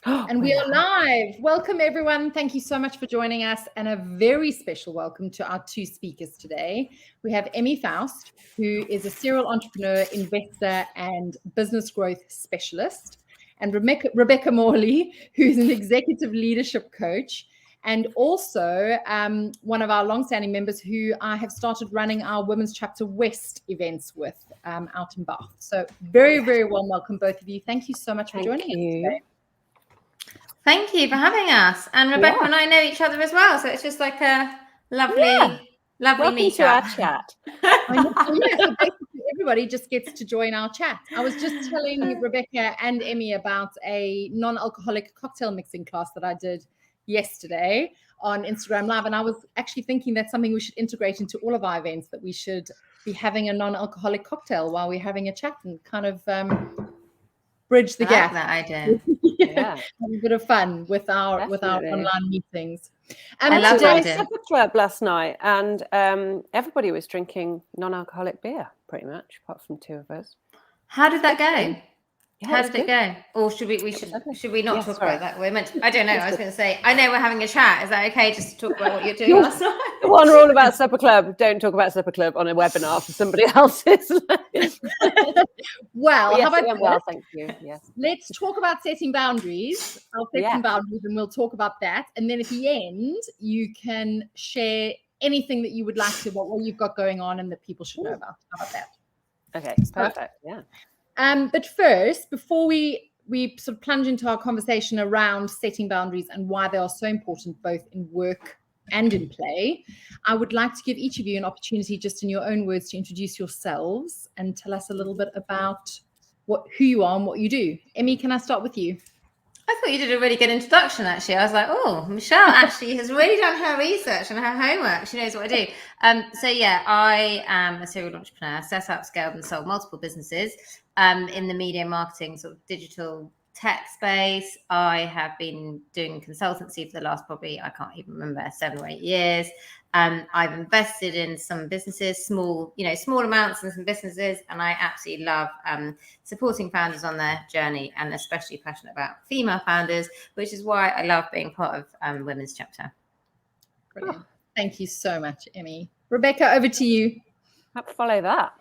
And we are live. Welcome, everyone. Thank you so much for joining us, and a very special welcome to our two speakers today. We have Emmie Faust, who is a serial entrepreneur, investor, and business growth specialist, and Rebecca Morley, who's an executive leadership coach, and also one of our long-standing members who I have started running our Women's Chapter West events with out in Bath. So very, very warm welcome, both of you. Thank you so much for joining us today. Thank you for having us. And Rebecca and I know each other as well, so it's just like a lovely meet to our chat. I know, so basically everybody just gets to join our chat. I was just telling Rebecca and Emmie about a non-alcoholic cocktail mixing class that I did yesterday on Instagram Live, and I was actually thinking that's something we should integrate into all of our events, that we should be having a non-alcoholic cocktail while we're having a chat and kind of bridge the gap. That idea. Have a bit of fun with our online meetings. I loved a supper club last night, and everybody was drinking non-alcoholic beer, pretty much, apart from two of us. How did that go? How did it go? Or should we not talk about that? I don't know. I was going to say, I know we're having a chat. Is that okay? Just to talk about what you're doing last night. One rule about supper club: don't talk about supper club on a webinar for somebody else's. Well, how about well, thank you. Yes. Let's talk about setting boundaries. I'll set some boundaries, and we'll talk about that. And then at the end, you can share anything that you would like to about what you've got going on and that people should know about. How about that? Okay, perfect. Yeah. But first, before we sort of plunge into our conversation around setting boundaries and why they are so important both in work and in play, I would like to give each of you an opportunity, just in your own words, to introduce yourselves and tell us a little bit about who you are and what you do. Emmie, can I start with you? I thought you did a really good introduction, actually. I was like, oh, Michelle actually has really done her research and her homework. She knows what I do. I am a serial entrepreneur, set up, scaled, and sold multiple businesses in the media marketing sort of digital tech space. I have been doing consultancy for the last probably, I can't even remember, 7 or 8 years. I've invested in some businesses, small amounts in some businesses, and I absolutely love supporting founders on their journey, and especially passionate about female founders, which is why I love being part of Women's Chapter. Brilliant. Thank you so much, Emmie. Rebecca, over to you. I'll follow that.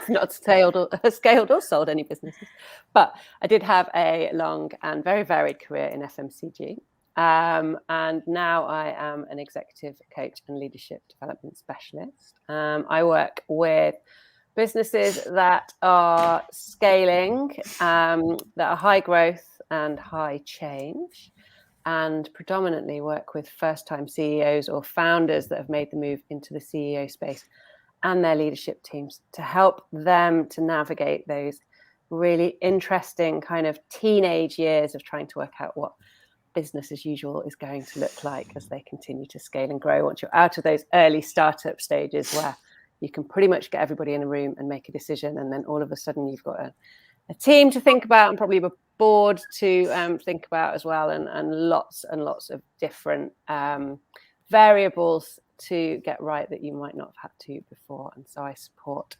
Not scaled or sold any businesses, but I did have a long and very varied career in FMCG. And now I am an executive coach and leadership development specialist. I work with businesses that are scaling, that are high growth and high change, and predominantly work with first-time CEOs or founders that have made the move into the CEO space and their leadership teams to help them to navigate those really interesting kind of teenage years of trying to work out what business as usual is going to look like as they continue to scale and grow. Once you're out of those early startup stages where you can pretty much get everybody in a room and make a decision, and then all of a sudden you've got a team to think about and probably a board to think about as well, and lots of different variables to get right that you might not have had to before. And so I support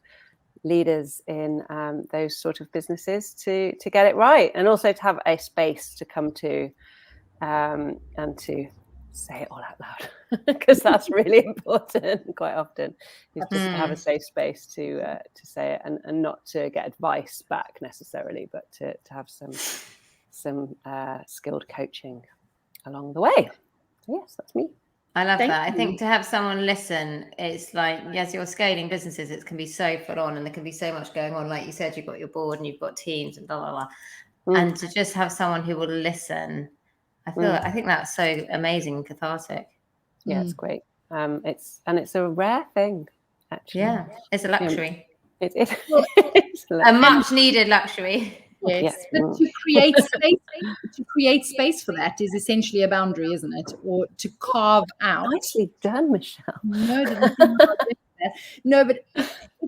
leaders in those sort of businesses to get it right, and also to have a space to come to and to say it all out loud, because that's really important quite often, is just to have a safe space to say it, and not to get advice back necessarily, but to have some skilled coaching along the way. So yes, that's me. I love that. I think to have someone listen, it's like, as you're scaling businesses, it can be so full on, and there can be so much going on. Like you said, you've got your board and you've got teams and blah, blah, blah. And to just have someone who will listen, I think that's so amazing and cathartic. Yeah, it's great. It's a rare thing, actually. Yeah, it's a luxury. It's a much needed luxury. Yes, but to create space for that is essentially a boundary, isn't it? Or to carve out. Nicely done, Michelle. No, but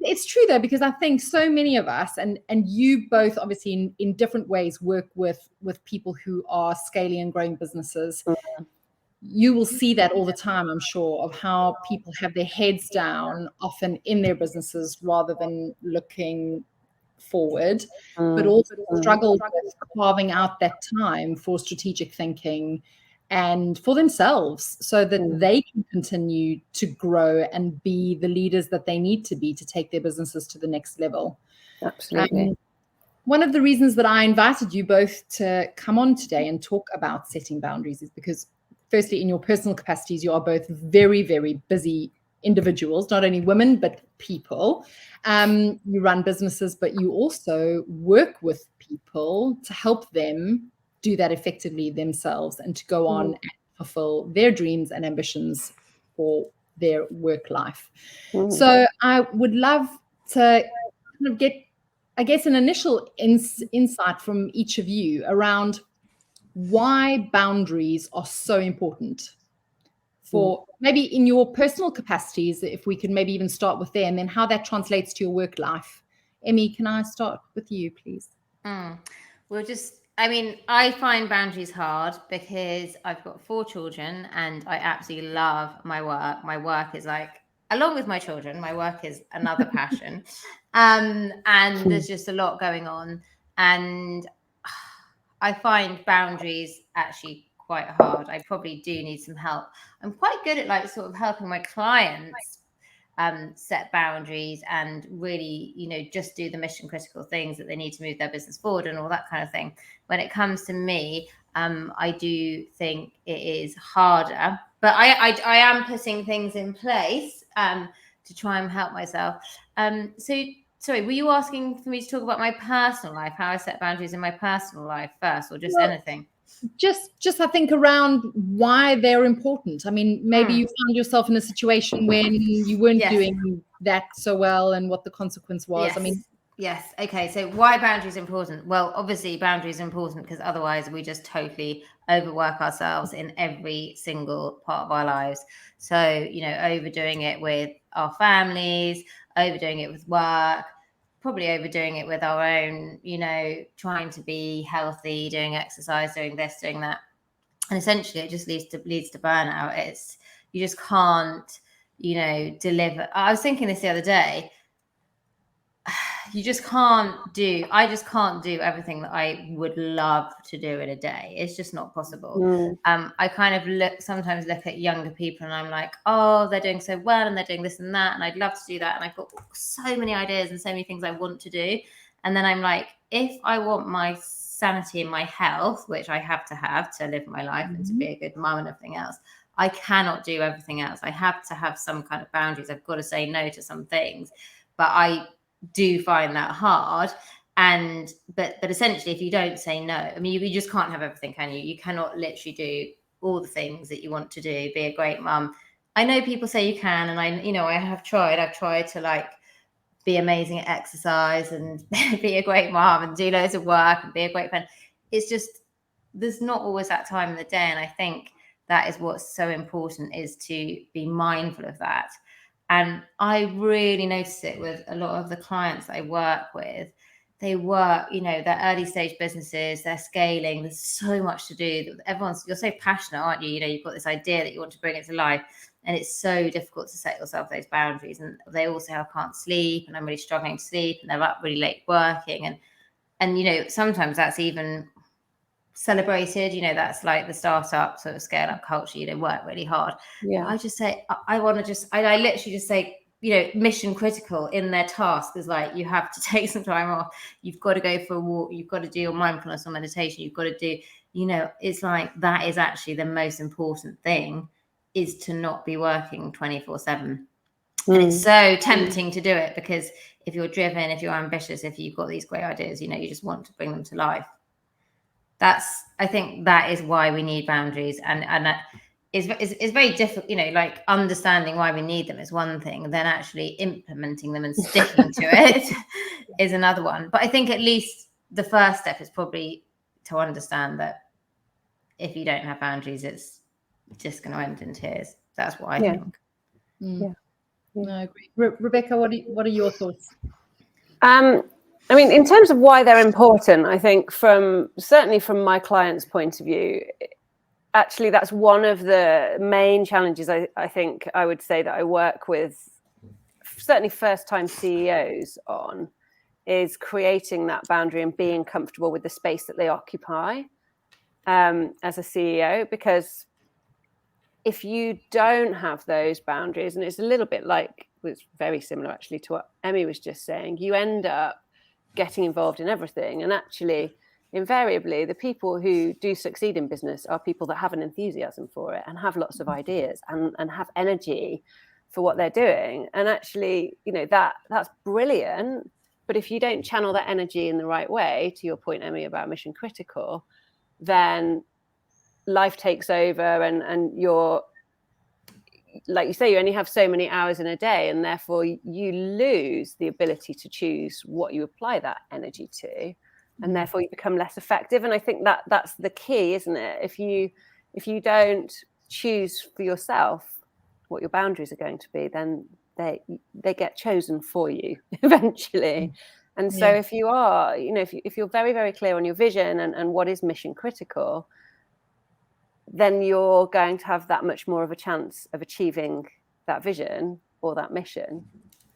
it's true though, because I think so many of us, and you both obviously in different ways work with people who are scaling and growing businesses. You will see that all the time, I'm sure, of how people have their heads down often in their businesses rather than looking forward, but also struggle with carving out that time for strategic thinking and for themselves so that they can continue to grow and be the leaders that they need to be to take their businesses to the next level. Absolutely. One of the reasons that I invited you both to come on today and talk about setting boundaries is because, firstly, in your personal capacities, you are both very, very busy individuals, not only women, but people. You run businesses, but you also work with people to help them do that effectively themselves and to go on and fulfill their dreams and ambitions for their work life. So I would love to kind of get, I guess, an initial insight from each of you around why boundaries are so important for maybe in your personal capacities, if we could maybe even start with there, and then how that translates to your work life. Emmie, can I start with you, please? I find boundaries hard because I've got 4 children and I absolutely love my work. My work is like, along with my children, my work is another passion. And there's just a lot going on. And I find boundaries actually quite hard. I probably do need some help. I'm quite good at like sort of helping my clients set boundaries and really, just do the mission critical things that they need to move their business forward and all that kind of thing. When it comes to me, I do think it is harder, but I am putting things in place to try and help myself. So sorry, were you asking for me to talk about my personal life, how I set boundaries in my personal life first, or just anything? Just I think around why they're important. I mean, maybe you found yourself in a situation when you weren't doing that so well and what the consequence was. Yes. Okay. So why boundaries important? Well, obviously boundaries are important because otherwise we just totally overwork ourselves in every single part of our lives. So, overdoing it with our families, overdoing it with work, probably overdoing it with our own, trying to be healthy, doing exercise, doing this, doing that. And essentially it just leads to burnout. You just can't, deliver. I was thinking this the other day. I just can't do everything that I would love to do in a day. It's just not possible. I kind of sometimes look at younger people and I'm like, oh, they're doing so well and they're doing this and that. And I'd love to do that. And I've got so many ideas and so many things I want to do. And then I'm like, if I want my sanity and my health, which I have to live my life and to be a good mum and everything else, I cannot do everything else. I have to have some kind of boundaries. I've got to say no to some things, but I do find that hard. But essentially, if you don't say no, I mean, you just can't have everything, can you? You cannot literally do all the things that you want to do, be a great mum. I know people say you can, and I've tried to like be amazing at exercise and be a great mom and do loads of work and be a great friend. It's just, there's not always that time in the day. And I think that is what's so important, is to be mindful of that. And I really notice it with a lot of the clients that I work with. They work, they're early stage businesses, they're scaling. There's so much to do. You're so passionate, aren't you? You've got this idea that you want to bring it to life. And it's so difficult to set yourself those boundaries. And they all say, I can't sleep and I'm really struggling to sleep. And they're up really late working. And sometimes that's even celebrated, that's like the startup sort of scale up culture, work really hard. I just say, I literally just say, mission critical in their task is like, you have to take some time off. You've got to go for a walk. You've got to do your mindfulness or meditation. You've got to do, it's like, that is actually the most important thing, is to not be working 24/7. And it's so tempting to do it because if you're driven, if you're ambitious, if you've got these great ideas, you just want to bring them to life. I think that is why we need boundaries, and that is very difficult. Like understanding why we need them is one thing, then actually implementing them and sticking to it is another one. But I think at least the first step is probably to understand that if you don't have boundaries, it's just going to end in tears. That's what I think. No, I agree. Rebecca, what are your thoughts? I mean, in terms of why they're important, I think certainly from my client's point of view, actually that's one of the main challenges I think I would say that I work with certainly first-time CEOs on, is creating that boundary and being comfortable with the space that they occupy as a CEO, because if you don't have those boundaries, and it's a little bit like, it's very similar actually to what Emmie was just saying, you end up getting involved in everything. And actually, invariably, the people who do succeed in business are people that have an enthusiasm for it and have lots of ideas and have energy for what they're doing. And actually, that's brilliant. But if you don't channel that energy in the right way, to your point, Emmie, about mission critical, then life takes over, and you're, like you say, you only have so many hours in a day, and therefore you lose the ability to choose what you apply that energy to, and therefore you become less effective. And I think that's the key, isn't it? If you don't choose for yourself what your boundaries are going to be, then they get chosen for you eventually. And so if you are, if you're very, very clear on your vision and what is mission critical, then you're going to have that much more of a chance of achieving that vision or that mission.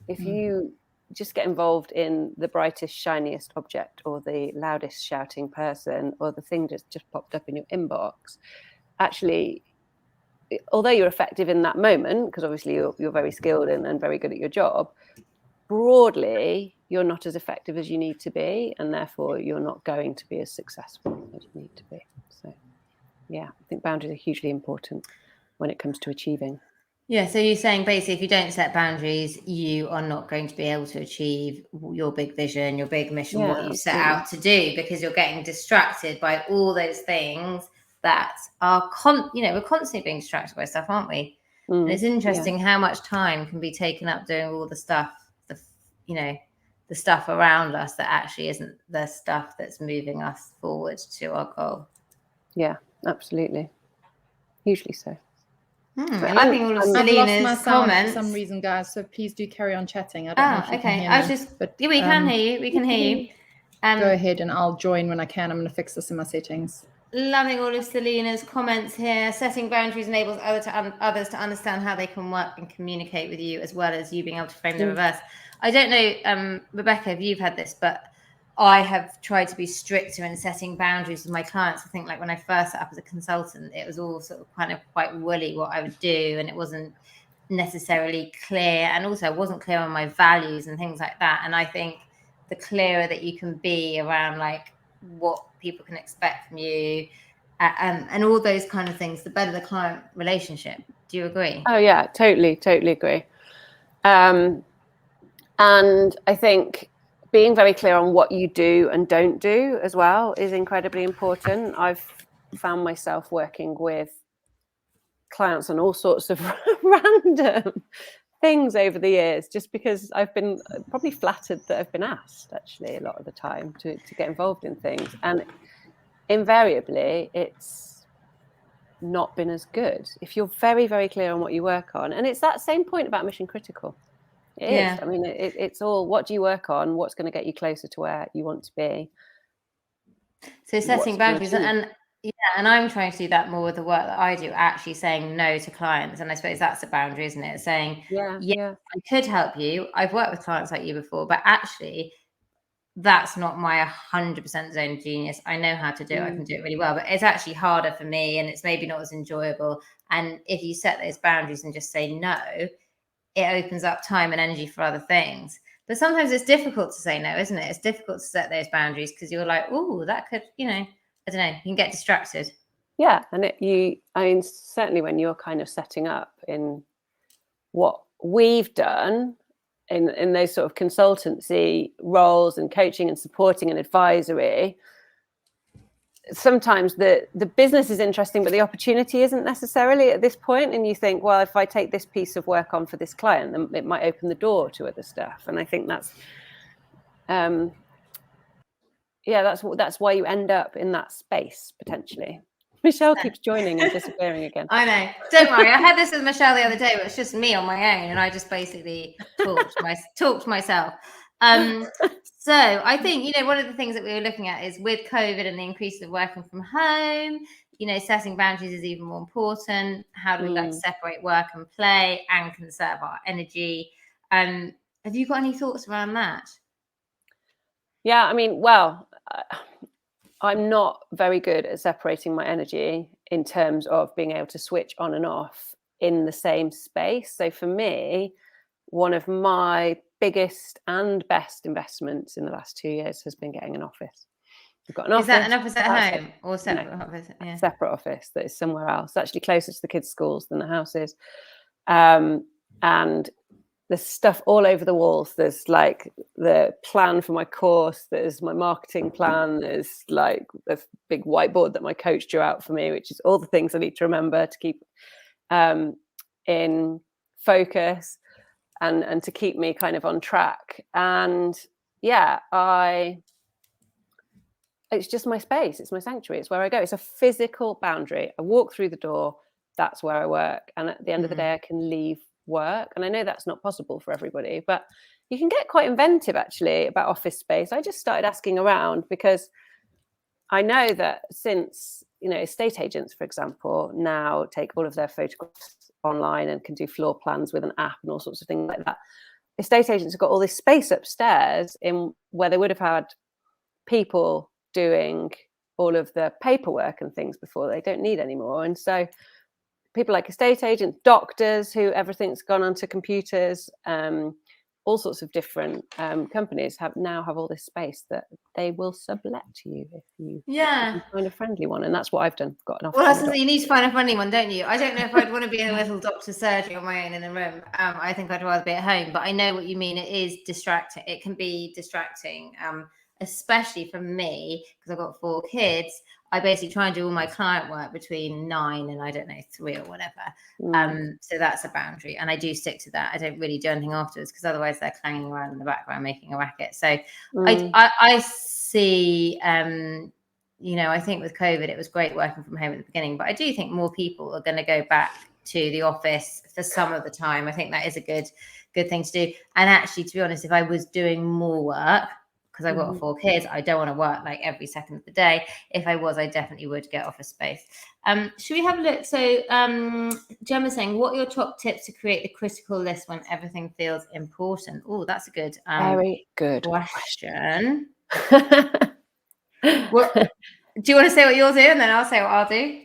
If you just get involved in the brightest, shiniest object, or the loudest shouting person, or the thing that's just popped up in your inbox, actually, although you're effective in that moment, because obviously you're very skilled and very good at your job, broadly, you're not as effective as you need to be, and therefore you're not going to be as successful as you need to be. So yeah, I think boundaries are hugely important when it comes to achieving. Yeah, so you're saying basically if you don't set boundaries, you are not going to be able to achieve your big vision, your big mission, what you set out to do, because you're getting distracted by all those things that are, we're constantly being distracted by stuff, aren't we? And it's interesting how much time can be taken up doing all the stuff, the stuff around us that actually isn't the stuff that's moving us forward to our goal. Yeah, absolutely. Hugely so. I'm loving all of I've lost my Selena's sound comments for some reason, guys, so please do carry on chatting. I don't know if you can hear me. But we can hear you. We can hear you. Go ahead and I'll join when I can. I'm going to fix this in my settings. Loving all of Selena's comments here. Setting boundaries enables others to understand how they can work and communicate with you, as well as you being able to frame the reverse. I don't know, Rebecca, if you've had this, but I have tried to be stricter in setting boundaries with my clients. I think like when I first set up as a consultant, it was all sort of kind of quite woolly what I would do, and it wasn't necessarily clear, and also I wasn't clear on my values and things like that. And I think the clearer that you can be around like what people can expect from you and all those kind of things, the better the client relationship. Do you agree? Oh yeah, totally agree. And I think being very clear on what you do and don't do as well is incredibly important. I've found myself working with clients on all sorts of random things over the years, just because I've been probably flattered that I've been asked actually a lot of the time to get involved in things, and invariably it's not been as good if you're very, very clear on what you work on. And it's that same point about mission critical. It is. I mean, it's all, what do you work on? What's going to get you closer to where you want to be? So setting boundaries, and I'm trying to do that more with the work that I do, actually saying no to clients. And I suppose that's a boundary, isn't it? Saying, I could help you. I've worked with clients like you before, but actually that's not my 100% zone of genius. I know how to do it. I can do it really well, but it's actually harder for me, and it's maybe not as enjoyable. And if you set those boundaries and just say no, it opens up time and energy for other things. But sometimes it's difficult to say no, isn't it? It's difficult to set those boundaries because you're like, oh, that could, I don't know, you can get distracted. Yeah. And I mean, certainly when you're kind of setting up in what we've done in those sort of consultancy roles and coaching and supporting and advisory, sometimes the business is interesting, but the opportunity isn't necessarily at this point. And you think, well, if I take this piece of work on for this client, then it might open the door to other stuff. And I think that's that's why you end up in that space potentially. Michelle keeps joining and disappearing again. I know. Don't worry. I had this with Michelle the other day, but it's just me on my own, and I just basically talked to myself. So I think, one of the things that we were looking at is with COVID and the increase of working from home, setting boundaries is even more important. How do we like separate work and play and conserve our energy? Have you got any thoughts around that? Yeah, I mean, well, I'm not very good at separating my energy in terms of being able to switch on and off in the same space. So for me, one of my biggest and best investments in the last 2 years has been getting an office. I've got an office. Is that an office at home or separate office? Yeah. A separate office that is somewhere else. It's actually closer to the kids' schools than the house is. And there's stuff all over the walls. There's like the plan for my course. There's my marketing plan. There's like a big whiteboard that my coach drew out for me, which is all the things I need to remember to keep in focus and to keep me kind of on track. And yeah, it's just my space. It's my sanctuary. It's where I go. It's a physical boundary. I walk through the door. That's where I work. And at the end of the day, I can leave work. And I know that's not possible for everybody, but you can get quite inventive actually about office space. I just started asking around because I know that since, estate agents, for example, now take all of their photographs online and can do floor plans with an app and all sorts of things like that. Estate agents have got all this space upstairs in where they would have had people doing all of the paperwork and things before. They don't need anymore. And so people like estate agents, doctors who everything's gone onto computers, all sorts of different companies have all this space that they will sublet to you if you find a friendly one. And that's what I've done. Got an office. Well, that's you need to find a friendly one, don't you? I don't know if I'd want to be in a little doctor's surgery on my own in a room. I think I'd rather be at home, but I know what you mean. It is distracting. It can be distracting, especially for me, because I've got 4 kids. I basically try and do all my client work between 9 and 3 or whatever. So that's a boundary, and I do stick to that. I don't really do anything afterwards because otherwise they're clanging around in the background making a racket. So I see. I think with COVID it was great working from home at the beginning, but I do think more people are going to go back to the office for some of the time. I think that is a good thing to do. And actually, to be honest, if I was doing more work, because I've got 4 kids, I don't want to work like every second of the day. If I was, I definitely would get office space. Should we have a look? So Gemma's saying, what are your top tips to create the critical list when everything feels important? Oh, that's a good very good question. What, do you want to say what you'll do and then I'll say what I'll do?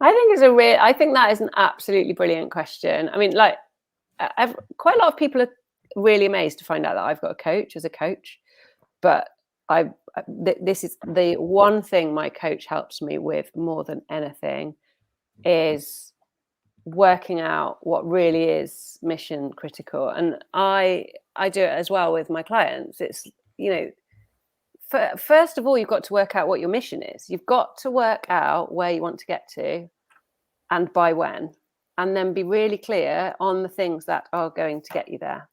I think that is an absolutely brilliant question. I mean, like quite a lot of people are really amazed to find out that I've got a coach as a coach. But this is the one thing my coach helps me with more than anything is working out what really is mission critical. And I do it as well with my clients. It's, first of all, you've got to work out what your mission is. You've got to work out where you want to get to and by when, and then be really clear on the things that are going to get you there.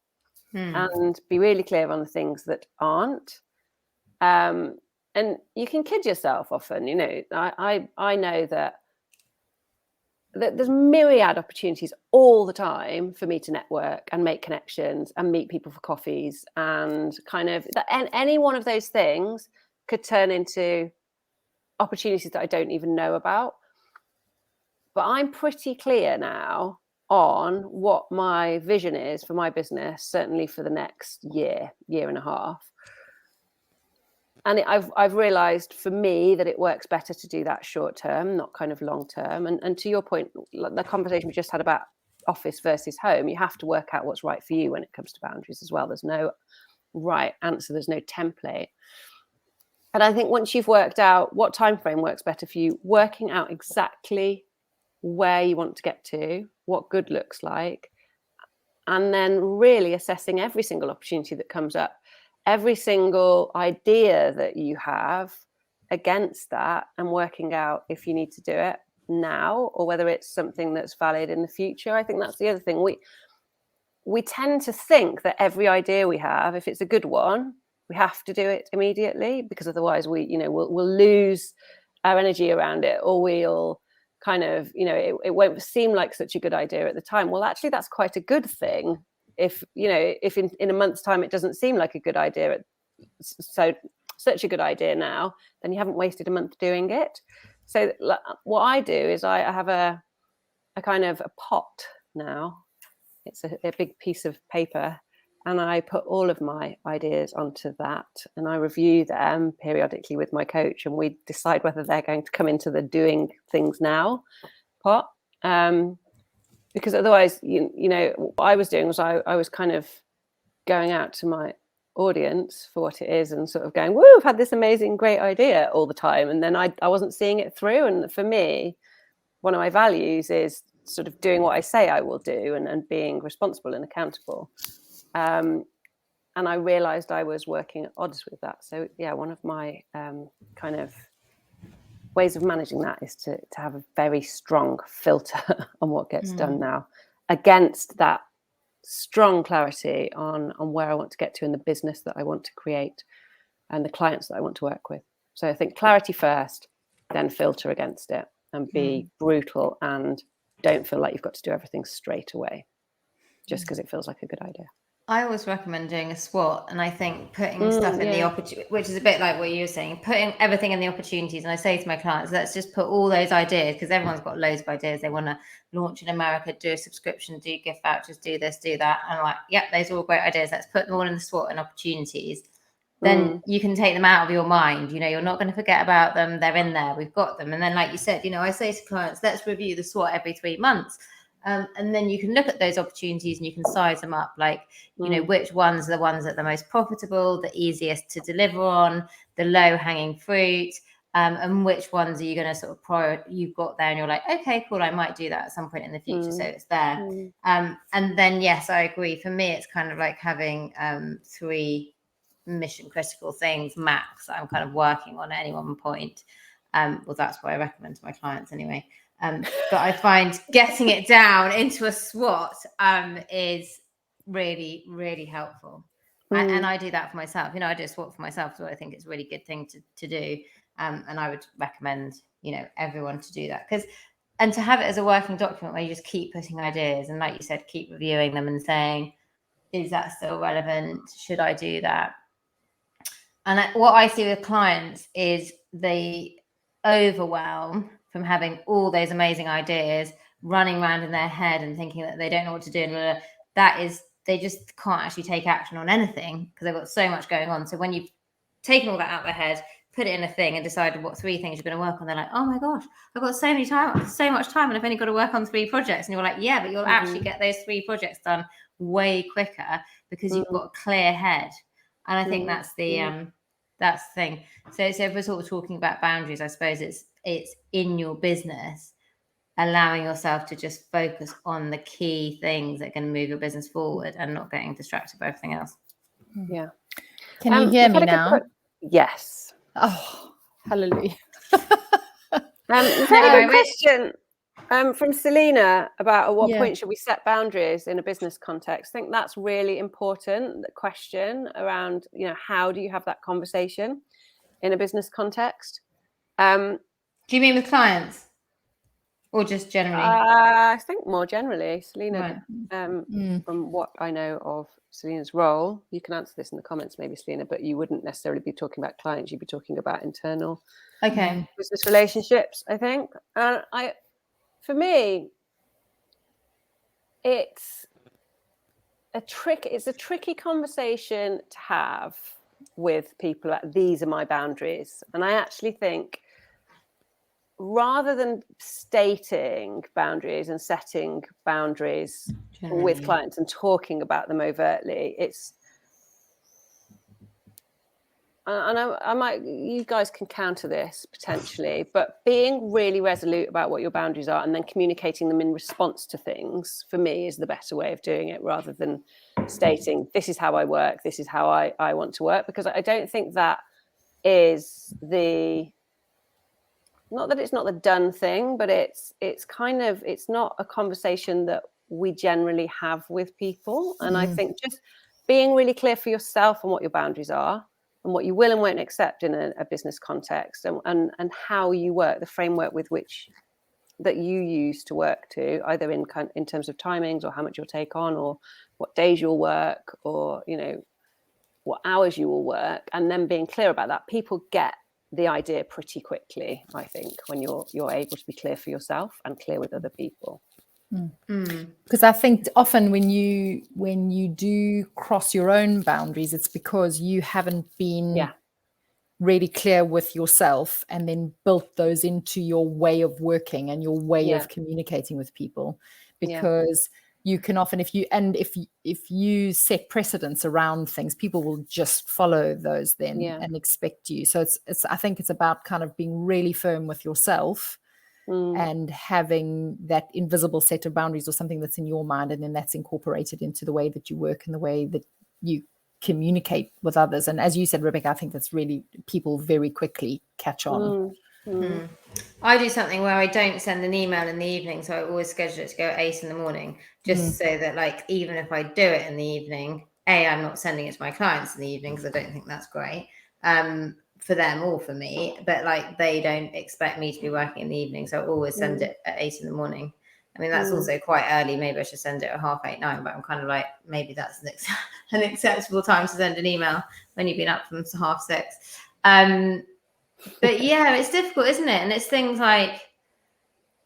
And be really clear on the things that aren't. And you can kid yourself often. I know that there's myriad opportunities all the time for me to network and make connections and meet people for coffees, and kind of any one of those things could turn into opportunities that I don't even know about. But I'm pretty clear now on what my vision is for my business, certainly for the next year and a half. And I've realised for me that it works better to do that short term, not kind of long term. And to your point, the conversation we just had about office versus home, you have to work out what's right for you when it comes to boundaries as well. There's no right answer. There's no template. And I think once you've worked out what time frame works better for you, working out exactly where you want to get to, what good looks like, and then really assessing every single opportunity that comes up, every single idea that you have against that, and working out if you need to do it now or whether it's something that's valid in the future. I think that's the other thing. We tend to think that every idea we have, if it's a good one, we have to do it immediately, because otherwise we'll lose our energy around it, or we'll kind of, it won't seem like such a good idea at the time. Well, actually, that's quite a good thing. If in a month's time it doesn't seem like a good idea, such a good idea now, then you haven't wasted a month doing it. So what I do is I have a kind of a pot now. It's a big piece of paper and I put all of my ideas onto that, and I review them periodically with my coach, and we decide whether they're going to come into the doing things now pot. Because otherwise, you know, what I was doing was I was kind of going out to my audience for what it is and sort of going, woo, I've had this amazing, great idea all the time. And then I wasn't seeing it through. And for me, one of my values is sort of doing what I say I will do and being responsible and accountable. And I realized I was working at odds with that. So yeah, one of my kind of ways of managing that is to have a very strong filter on what gets done now, against that strong clarity on where I want to get to in the business that I want to create and the clients that I want to work with. So I think clarity first, then filter against it, and be brutal, and don't feel like you've got to do everything straight away just because it feels like a good idea. I always recommend doing a SWOT, and I think putting stuff in the opportunity, which is a bit like what you were saying, putting everything in the opportunities. And I say to my clients, let's just put all those ideas, because everyone's got loads of ideas. They want to launch in America, do a subscription, do gift vouchers, do this, do that. And I'm like, yep, those are all great ideas. Let's put them all in the SWOT and opportunities. Then you can take them out of your mind. You know, you're not going to forget about them. They're in there. We've got them. And then, like you said, you know, I say to clients, let's review the SWOT every 3 months. And then you can look at those opportunities and you can size them up, like, you know, which ones are the ones that are the most profitable, the easiest to deliver on, the low hanging fruit, and which ones are you going to sort of you've got there and you're like, okay, cool, I might do that at some point in the future. So it's there. And then, yes, I agree. For me, it's kind of like having 3 mission critical things max I'm kind of working on at any one point. Well, that's what I recommend to my clients anyway. But I find getting it down into a SWOT is really, really helpful. And I do that for myself. You know, I do a SWOT for myself, so I think it's a really good thing to do. And I would recommend, you know, everyone to do that, and to have it as a working document where you just keep putting ideas and, like you said, keep reviewing them and saying, is that still relevant? Should I do that? And what I see with clients is the overwhelm from having all those amazing ideas running around in their head and thinking that they don't know what to do. And that is, they just can't actually take action on anything because they've got so much going on. So when you've taken all that out of their head, put it in a thing and decided what 3 things you're going to work on, they're like, oh my gosh, I've got so much time and I've only got to work on 3 projects. And you're like, yeah, but you'll actually get those 3 projects done way quicker because you've got a clear head. And I think that's the thing. So if we're sort of talking about boundaries, I suppose it's in your business, allowing yourself to just focus on the key things that can move your business forward and not getting distracted by everything else. Yeah. Can you hear me now? Yes. Oh, hallelujah. We've had a good question from Selena about at what point should we set boundaries in a business context. I think that's really important, the question around, you know, how do you have that conversation in a business context? Do you mean with clients or just generally? I think more generally, Selena, from what I know of Selena's role, you can answer this in the comments maybe, Selena, but you wouldn't necessarily be talking about clients, you'd be talking about internal business relationships, I think. For me, it's a tricky conversation to have with people about these are my boundaries. And I actually think rather than stating boundaries and setting boundaries with clients and talking about them overtly, it's, and I might, you guys can counter this potentially, but being really resolute about what your boundaries are and then communicating them in response to things, for me, is the better way of doing it, rather than stating, this is how I work, this is how I want to work, because I don't think that is not that it's not the done thing, but it's kind of, it's not a conversation that we generally have with people. And I think just being really clear for yourself on what your boundaries are and what you will and won't accept in a business context, and how you work, the framework with which that you use to work to, either in terms of timings or how much you'll take on or what days you'll work or, you know, what hours you will work, and then being clear about that. People get the idea pretty quickly, I think, when you're able to be clear for yourself and clear with other people. Because I think often when you do cross your own boundaries, it's because you haven't been really clear with yourself and then built those into your way of working and your way of communicating with people. Because you can often, if you set precedents around things, people will just follow those then and expect you. So it's I think it's about kind of being really firm with yourself and having that invisible set of boundaries or something that's in your mind, and then that's incorporated into the way that you work and the way that you communicate with others. And as you said, Rebecca, I think that's really, people very quickly catch on. I do something where I don't send an email in the evening, so I always schedule it to go at 8 in the morning, just so that, like, even if I do it in the evening, I'm not sending it to my clients in the evening, because I don't think that's great for them or for me, but like they don't expect me to be working in the evening, so I always send it at 8 in the morning. I mean, that's also quite early. Maybe I should send it at 8:30, 9, but I'm kind of like, maybe that's an acceptable time to send an email when you've been up from 6:30. But yeah, it's difficult, isn't it? And it's things like,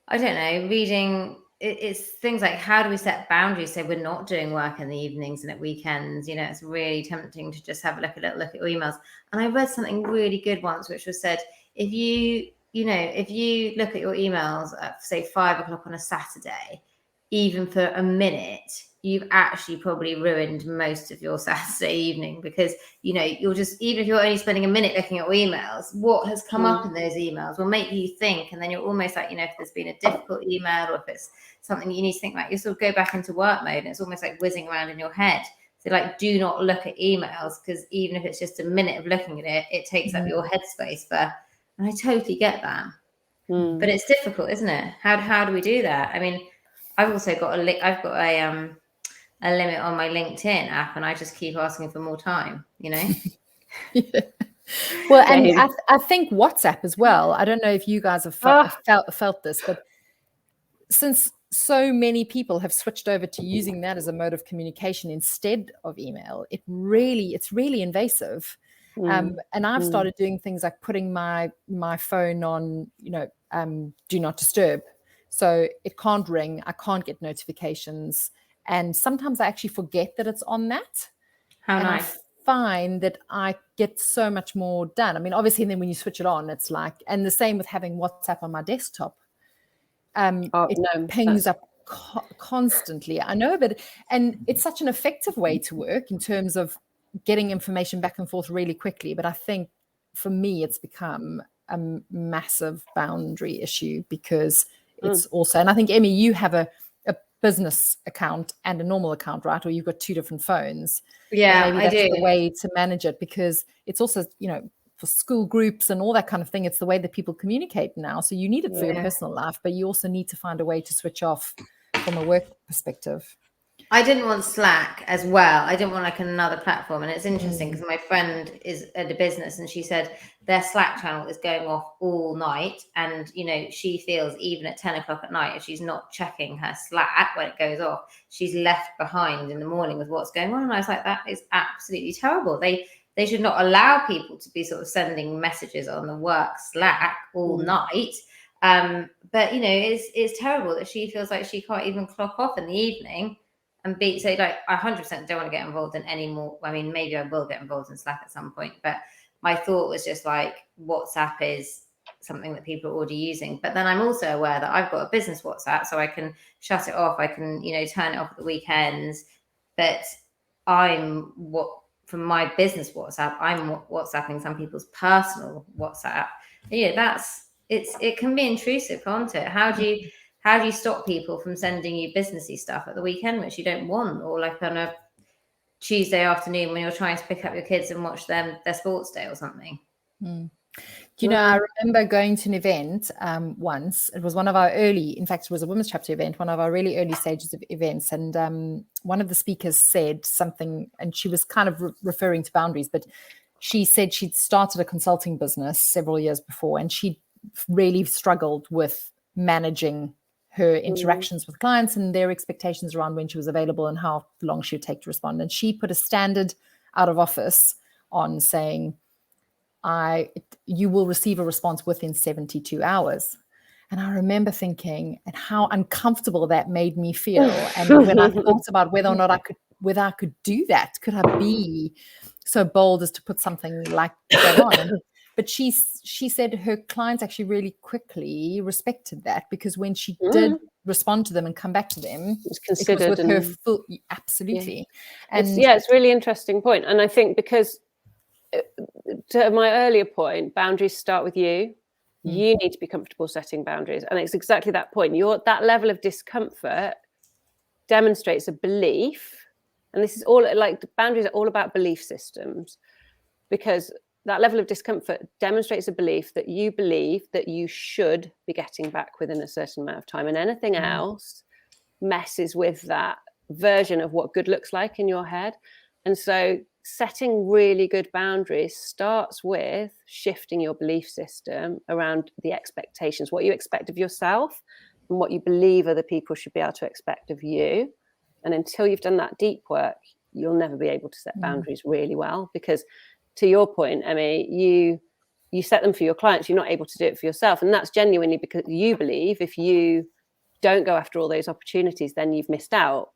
I don't know, reading. It's things like, how do we set boundaries so we're not doing work in the evenings and at weekends? You know, it's really tempting to just have a little look at your emails. And I read something really good once, which was said, if you look at your emails at, say, 5 o'clock on a Saturday, even for a minute, you've actually probably ruined most of your Saturday evening, because, you know, you'll just, even if you're only spending a minute looking at emails, what has come up in those emails will make you think. And then you're almost like, you know, if there's been a difficult email or if it's something you need to think about, you sort of go back into work mode, and it's almost like whizzing around in your head. So, like, do not look at emails, because even if it's just a minute of looking at it, it takes up your headspace for. And I totally get that. But it's difficult, isn't it? How do we do that? I mean, I've also got a limit on my LinkedIn app, and I just keep asking for more time, you know? Well, and I think WhatsApp as well. I don't know if you guys have felt this, but since so many people have switched over to using that as a mode of communication instead of email, it's really invasive. And I've started doing things like putting my phone on, do not disturb. So it can't ring, I can't get notifications. And sometimes I actually forget that it's on that. How and nice. I find that I get so much more done. I mean, obviously, then when you switch it on, it's like, and the same with having WhatsApp on my desktop. It pings up constantly. I know, and it's such an effective way to work in terms of getting information back and forth really quickly. But I think for me, it's become a massive boundary issue, because it's also, and I think, Emmie, you have a business account and a normal account, right? Or you've got two different phones. Yeah, maybe that's the way to manage it, because it's also, for school groups and all that kind of thing, it's the way that people communicate now. So you need it for your personal life, but you also need to find a way to switch off from a work perspective. I didn't want Slack as well. I didn't want like another platform. And it's interesting because my friend is at a business, and she said their Slack channel is going off all night. And, she feels even at 10 o'clock at night, if she's not checking her Slack when it goes off, she's left behind in the morning with what's going on. And I was like, that is absolutely terrible. They should not allow people to be sort of sending messages on the work Slack all night. But, it's terrible that she feels like she can't even clock off in the evening. And so, like, I 100% don't want to get involved in any more. I mean, maybe I will get involved in Slack at some point, but my thought was just like, WhatsApp is something that people are already using. But then I'm also aware that I've got a business WhatsApp, so I can shut it off. I can, turn it off at the weekends. But from my business WhatsApp, I'm WhatsApping some people's personal WhatsApp. Yeah, it can be intrusive, can't it? How do you stop people from sending you businessy stuff at the weekend, which you don't want, or like on a Tuesday afternoon when you're trying to pick up your kids and watch their sports day or something? I remember going to an event once. It was one of our in fact, it was a women's chapter event, one of our really early stages of events. And one of the speakers said something, and she was kind of referring to boundaries, but she said she'd started a consulting business several years before, and she really struggled with managing her interactions with clients and their expectations around when she was available and how long she would take to respond. And she put a standard out of office on saying, you will receive a response within 72 hours. And I remember thinking and how uncomfortable that made me feel. And when I thought about whether I could do that, could I be so bold as to put something like that on? But she said her clients actually really quickly respected that, because when she did respond to them and come back to them, it was considered, it was with her full, absolutely. Yeah. And it's a really interesting point. And I think, because to my earlier point, boundaries start with you. You need to be comfortable setting boundaries. And it's exactly that point. That level of discomfort demonstrates a belief. And this is all, like, boundaries are all about belief systems, because that level of discomfort demonstrates a belief that you believe that you should be getting back within a certain amount of time. And anything else messes with that version of what good looks like in your head. And so setting really good boundaries starts with shifting your belief system around the expectations, what you expect of yourself and what you believe other people should be able to expect of you. And until you've done that deep work, you'll never be able to set boundaries really well, because, to your point, Emmie, you set them for your clients, you're not able to do it for yourself. And that's genuinely because you believe if you don't go after all those opportunities, then you've missed out,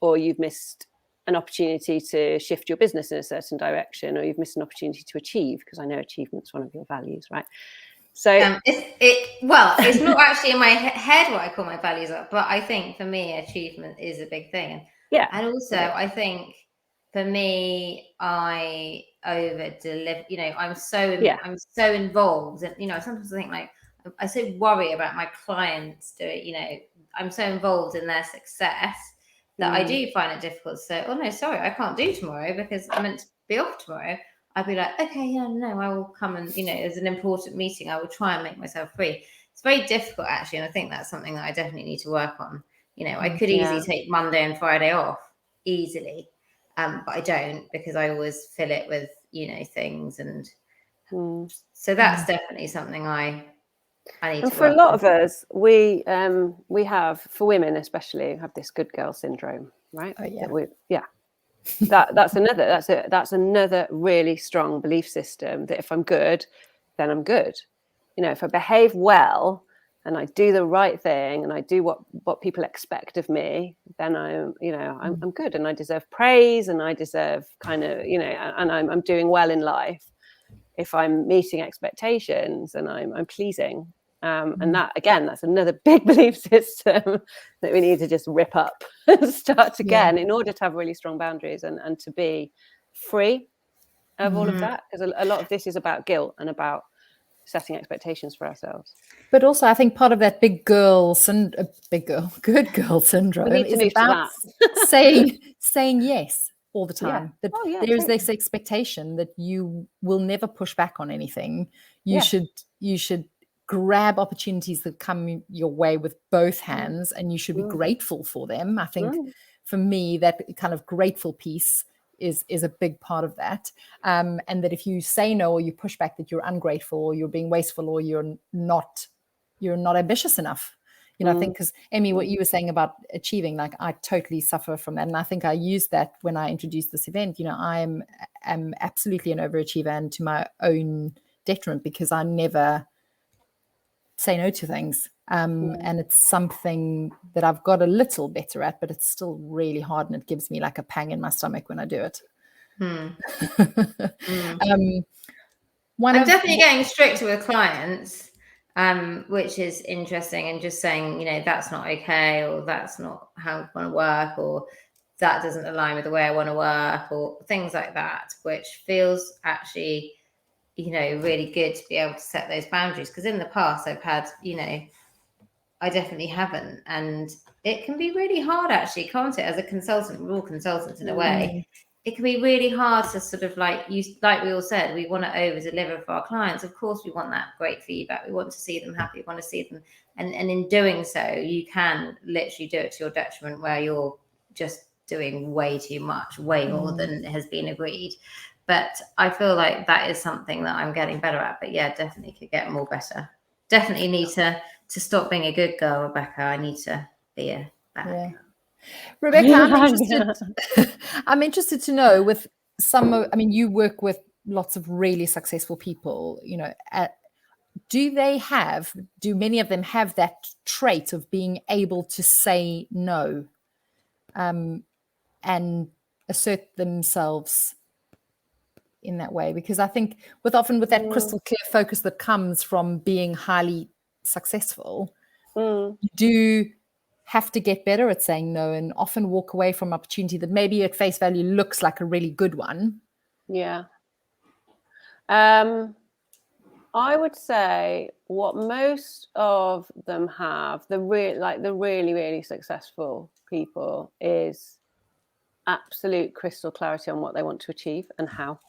or you've missed an opportunity to shift your business in a certain direction, or you've missed an opportunity to achieve, because I know achievement's one of your values, right? So it's not actually in my head what I call my values are, but I think for me, achievement is a big thing. Yeah. And also, I think for me, I over deliver. You know, I'm so involved, and sometimes I think, like, I so worry about my clients doing. I'm so involved in their success that I do find it difficult to say, "Oh no, sorry, I can't do tomorrow because I'm meant to be off tomorrow." I'd be like, "Okay, yeah, no, I will come, and there's an important meeting. I will try and make myself free." It's very difficult, actually, and I think that's something that I definitely need to work on. I could easily take Monday and Friday off easily, but I don't, because I always fill it with things, and so that's definitely something I need to work on. For a lot of us, we have, for women especially, have this good girl syndrome, right? Oh, yeah. That's another really strong belief system, that if I'm good, then I'm good. If I behave well and I do the right thing and I do what people expect of me, then I'm good, and I deserve praise, and I deserve and I'm doing well in life if I'm meeting expectations and I'm pleasing. And that, again, that's another big belief system that we need to just rip up and start again in order to have really strong boundaries and to be free of all of that. Because a lot of this is about guilt and about setting expectations for ourselves. But also, I think part of that good girl syndrome is about saying yes all the time. Yeah. That there's this expectation that you will never push back on anything. You should grab opportunities that come your way with both hands, and you should be grateful for them. I think for me, that kind of grateful piece is a big part of that. And that if you say no, or you push back, that you're ungrateful, or you're being wasteful, or you're not ambitious enough. I think, because Emmie, what you were saying about achieving, like, I totally suffer from that. And I think I used that when I introduced this event. I am absolutely an overachiever, and to my own detriment, because I never say no to things. And it's something that I've got a little better at, but it's still really hard, and it gives me like a pang in my stomach when I do it. I'm definitely getting stricter with clients, which is interesting, and just saying, that's not okay, or that's not how I want to work, or that doesn't align with the way I want to work, or things like that, which feels actually really good to be able to set those boundaries. Because in the past I've had, I definitely haven't. And it can be really hard, actually, can't it? As a consultant, we're all consultants in a way. It can be really hard to sort of, like we all said, we want to over deliver for our clients. Of course, we want that great feedback. We want to see them happy. We want to see them. And in doing so, you can literally do it to your detriment, where you're just doing way too much, way more than has been agreed. But I feel like that is something that I'm getting better at. But yeah, definitely could get more better. Definitely need to stop being a good girl, Rebecca. I need to be a bad girl. Rebecca, I'm interested to know, with you work with lots of really successful people, do many of them have that trait of being able to say no and assert themselves in that way? Because I think often with that crystal clear focus that comes from being highly successful, you do have to get better at saying no and often walk away from opportunity that maybe at face value looks like a really good one. Yeah. I would say what most of them have, the really, really successful people, is absolute crystal clarity on what they want to achieve and how,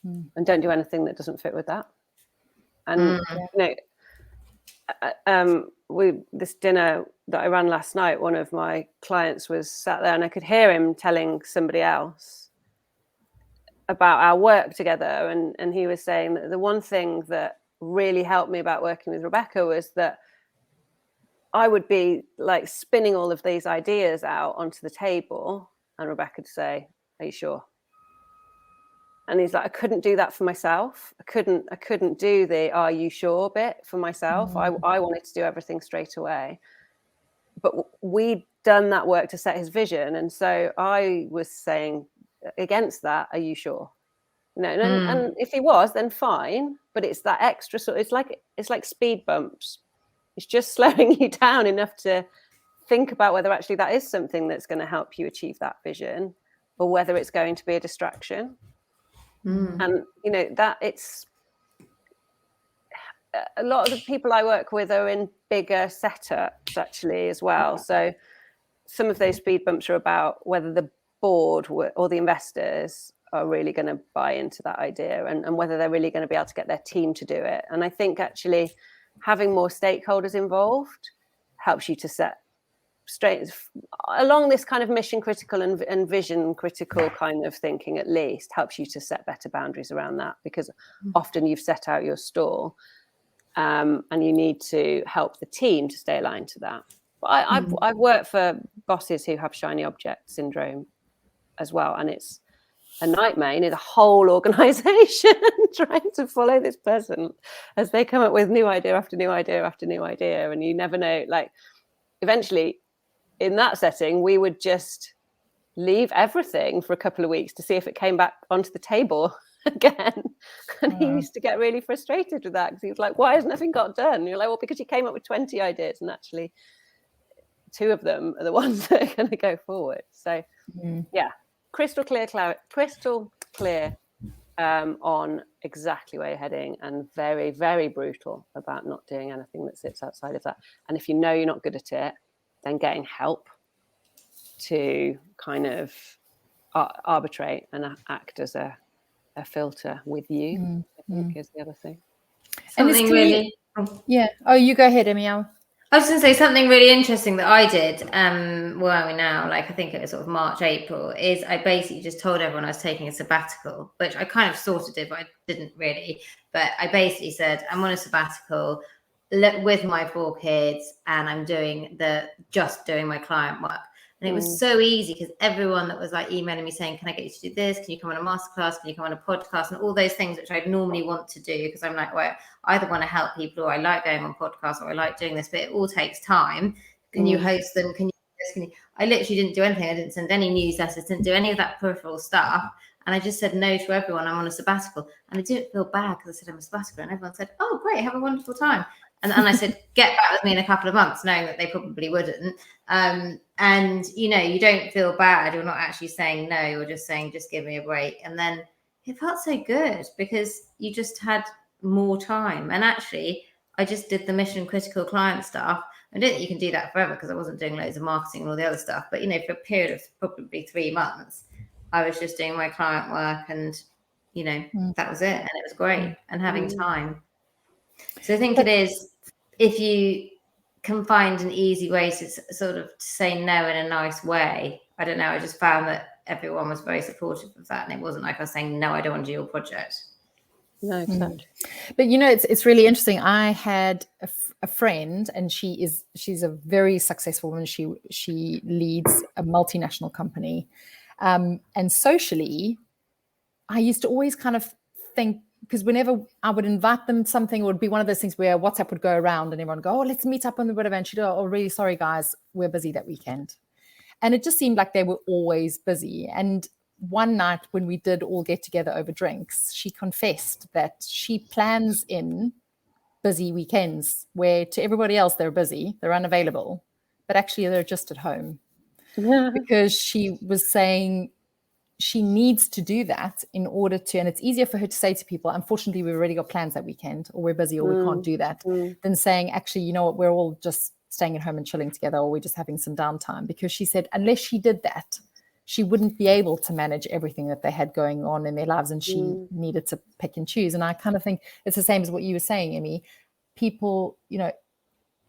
and don't do anything that doesn't fit with that. And this dinner that I ran last night, one of my clients was sat there, and I could hear him telling somebody else about our work together, and he was saying that the one thing that really helped me about working with Rebecca was that I would be like spinning all of these ideas out onto the table, and Rebecca would say, "Are you sure?" And he's like, I couldn't do that for myself. I couldn't do the "Are you sure?" bit for myself. I wanted to do everything straight away. But we'd done that work to set his vision, and so I was saying against that, "Are you sure?" And if he was, then fine. But it's that extra sort. It's like speed bumps. It's just slowing you down enough to think about whether actually that is something that's going to help you achieve that vision, or whether it's going to be a distraction. And that it's a lot of the people I work with are in bigger setups actually as well. So some of those speed bumps are about whether the board or the investors are really going to buy into that idea, and whether they're really going to be able to get their team to do it. And I think actually having more stakeholders involved helps you to set straight along this kind of mission critical and vision critical kind of thinking, at least helps you to set better boundaries around that, because often you've set out your stall, and you need to help the team to stay aligned to that. But I've worked for bosses who have shiny object syndrome as well, and it's a nightmare. You need a whole organization trying to follow this person as they come up with new idea after new idea after new idea, and you never know. Like, eventually in that setting, we would just leave everything for a couple of weeks to see if it came back onto the table again. And he used to get really frustrated with that, because he was like, why has nothing got done? And you're like, well, because you came up with 20 ideas and actually 2 of them are the ones that are going to go forward. So crystal clear on exactly where you're heading, and very, very brutal about not doing anything that sits outside of that. And if you know you're not good at it, then getting help to kind of arbitrate and act as a filter with you, I think is the other thing. Something really... Oh, you go ahead, Emmie. I was going to say something really interesting that I did, where are we now? Like, I think it was sort of March, April, is I basically just told everyone I was taking a sabbatical, which I kind of sort of did, but I didn't really. But I basically said, I'm on a sabbatical with my 4 kids, and I'm just doing my client work. And it was so easy, because everyone that was like emailing me saying, can I get you to do this? Can you come on a masterclass? Can you come on a podcast? And all those things which I'd normally want to do, because I'm like, well, I either want to help people, or I like going on podcasts, or I like doing this, but it all takes time. Can you host them? I literally didn't do anything. I didn't send any newsletters, didn't do any of that peripheral stuff. And I just said no to everyone. I'm on a sabbatical. And I didn't feel bad, because I said I'm a sabbatical. And everyone said, oh, great, have a wonderful time. And I said, get back with me in a couple of months, knowing that they probably wouldn't. And, you don't feel bad. You're not actually saying no. You're just saying, just give me a break. And then it felt so good, because you just had more time. And actually, I just did the mission critical client stuff. I don't think you can do that forever, because I wasn't doing loads of marketing and all the other stuff. But, for a period of probably 3 months, I was just doing my client work, and, that was it. And it was great, and having time. So I think it is, if you can find an easy way to sort of say no in a nice way. I don't know. I just found that everyone was very supportive of that. And it wasn't like I was saying, no, I don't want to do your project. No, exactly. But, it's really interesting. I had a friend, and she's a very successful woman. She leads a multinational company. And socially, I used to always kind of think because whenever I would invite them to something, it would be one of those things where WhatsApp would go around and everyone would go, oh, let's meet up on the whatever. And she'd go, oh, really sorry, guys, we're busy that weekend. And it just seemed like they were always busy. And one night when we did all get together over drinks, she confessed that she plans in busy weekends where to everybody else they're busy, they're unavailable, but actually they're just at home. Because she was saying she needs to do that in order to, and it's easier for her to say to people, unfortunately, we've already got plans that weekend, or we're busy, or we can't do that, than saying, actually, you know what, we're all just staying at home and chilling together, or we're just having some downtime. Because she said, unless she did that, she wouldn't be able to manage everything that they had going on in their lives, and she needed to pick and choose. And I kind of think it's the same as what you were saying, Emmie. People, you know,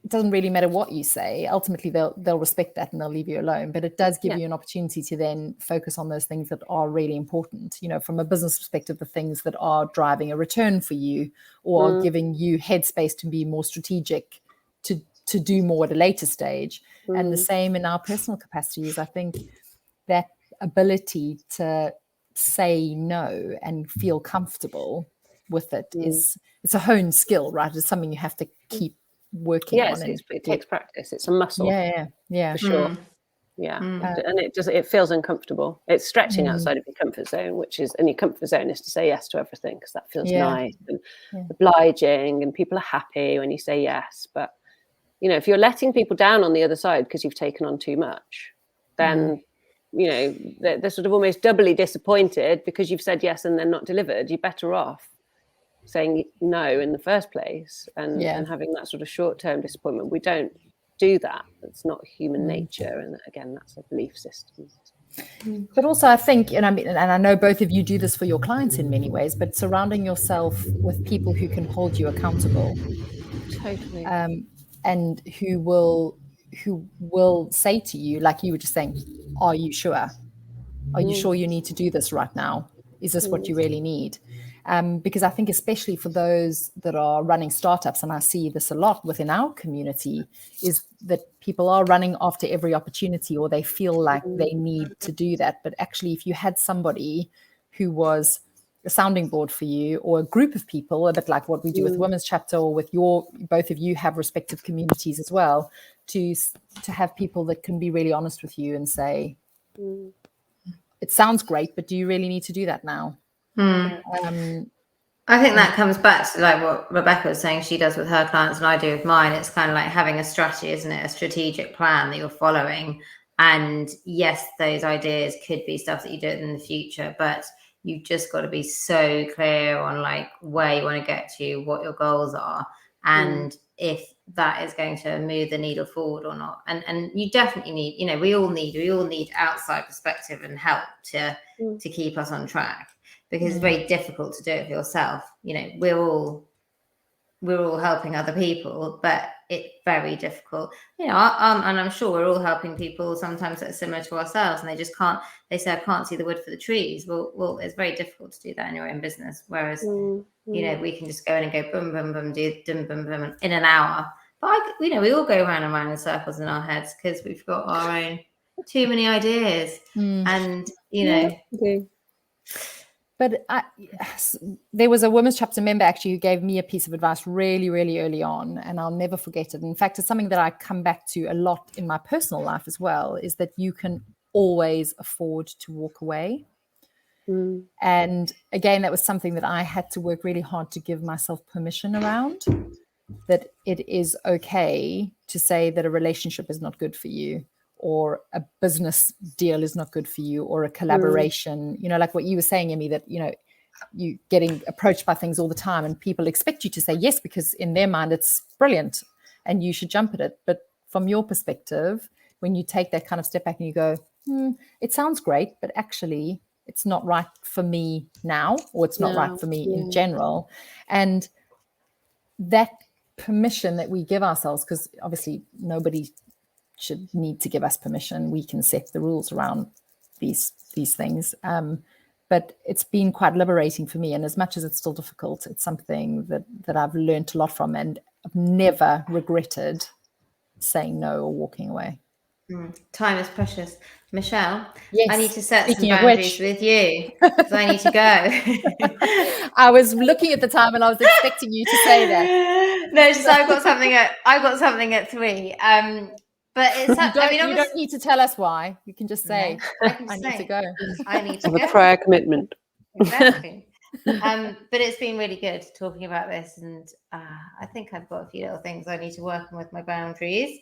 it doesn't really matter what you say. Ultimately, they'll respect that and they'll leave you alone. But it does give you an opportunity to then focus on those things that are really important. You know, from a business perspective, the things that are driving a return for you, or giving you headspace to be more strategic, to do more at a later stage. And the same in our personal capacities. I think that ability to say no and feel comfortable with it it's a honed skill, right? It's something you have to keep working on. And it takes practice. It's a muscle. Yeah, for sure. And it feels uncomfortable. It's stretching outside of your comfort zone, and your comfort zone is to say yes to everything, because that feels nice and obliging, and people are happy when you say yes. But you know, if you're letting people down on the other side because you've taken on too much, then you know, they're sort of almost doubly disappointed because you've said yes and then not delivered. You're better off saying no in the first place, and having that sort of short-term disappointment. We don't do that. It's not human nature. And again, that's a belief system. But also, I think, and I know both of you do this for your clients in many ways, but surrounding yourself with people who can hold you accountable. Totally. And who will say to you, like you were just saying, are you sure? Are you sure you need to do this right now? Is this what you really need? Because I think especially for those that are running startups, and I see this a lot within our community, is that people are running after every opportunity, or they feel like they need to do that. But actually, if you had somebody who was a sounding board for you, or a group of people, a bit like what we do with Women's Chapter, or with both of you have respective communities as well, to have people that can be really honest with you and say, it sounds great, but do you really need to do that now? I think that comes back to like what Rebecca was saying she does with her clients and I do with mine. It's kind of like having a strategy, isn't it? A strategic plan that you're following. And yes, those ideas could be stuff that you do in the future, but you've just got to be so clear on like where you want to get to, what your goals are, and if that is going to move the needle forward or not. And you definitely need, you know, we all need outside perspective and help to keep us on track, because it's very difficult to do it for yourself. You know, we're all helping other people, but it's very difficult. You know, and I'm sure we're all helping people sometimes that are similar to ourselves, and they just can't. They say, I can't see the wood for the trees. Well, it's very difficult to do that in your own business. Whereas, you know, we can just go in and go boom, boom, boom, do boom, boom, boom in an hour. But we all go round and round in circles in our heads because we've got our own too many ideas, and you know. But there was a Women's Chapter member actually who gave me a piece of advice really, really early on, and I'll never forget it. In fact, it's something that I come back to a lot in my personal life as well, is that you can always afford to walk away. And again, that was something that I had to work really hard to give myself permission around, that it is okay to say that a relationship is not good for you, or a business deal is not good for you, or a collaboration, you know, like what you were saying, Emmie, that, you know, you getting approached by things all the time and people expect you to say yes, because in their mind it's brilliant and you should jump at it. But from your perspective, when you take that kind of step back and you go, it sounds great, but actually it's not right for me now, or it's not right for me in general. And that permission that we give ourselves, because obviously nobody should need to give us permission. We can set the rules around these things. But it's been quite liberating for me. And as much as it's still difficult, it's something that I've learned a lot from, and I've never regretted saying no or walking away. Time is precious. Michelle, Yes. I need to set Speaking some of boundaries which, with you because I need to go. I was looking at the time and I was expecting you to say that. No, just I've got something at 3. But it's You obviously don't need to tell us why. You can just say, I can I just need to say go. I need to Have a go. prior commitment. Exactly. But it's been really good talking about this, and I think I've got a few little things I need to work on with my boundaries.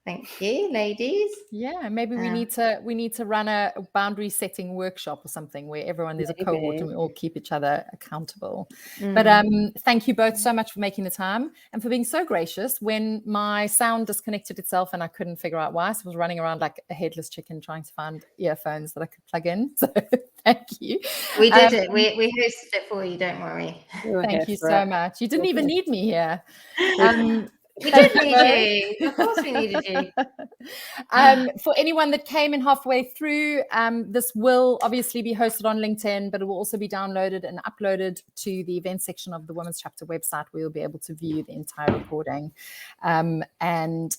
Thank you, ladies. Yeah, maybe we need to run a boundary setting workshop or something where there's a cohort and we all keep each other accountable. But thank you both so much for making the time and for being so gracious. When my sound disconnected itself and I couldn't figure out why, so I was running around like a headless chicken trying to find earphones that I could plug in. So thank you. We did it. We hosted it for you. Don't worry. Thank you so much. You didn't even need me here. We did need you. Of course we needed you. For anyone that came in halfway through, this will obviously be hosted on LinkedIn, but it will also be downloaded and uploaded to the event section of the Women's Chapter website, where you'll be able to view the entire recording. And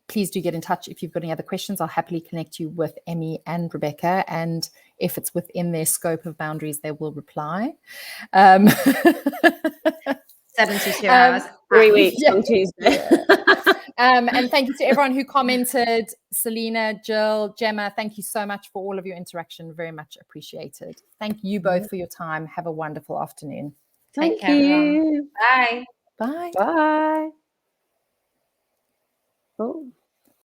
please do get in touch if you've got any other questions. I'll happily connect you with Emmie and Rebecca. And if it's within their scope of boundaries, they will reply. 72 hours. 3 weeks on Tuesday. And thank you to everyone who commented. Selena, Jill, Gemma, thank you so much for all of your interaction. Very much appreciated. Thank you both for your time. Have a wonderful afternoon. Take care, everyone. Bye. Bye. Bye. Oh.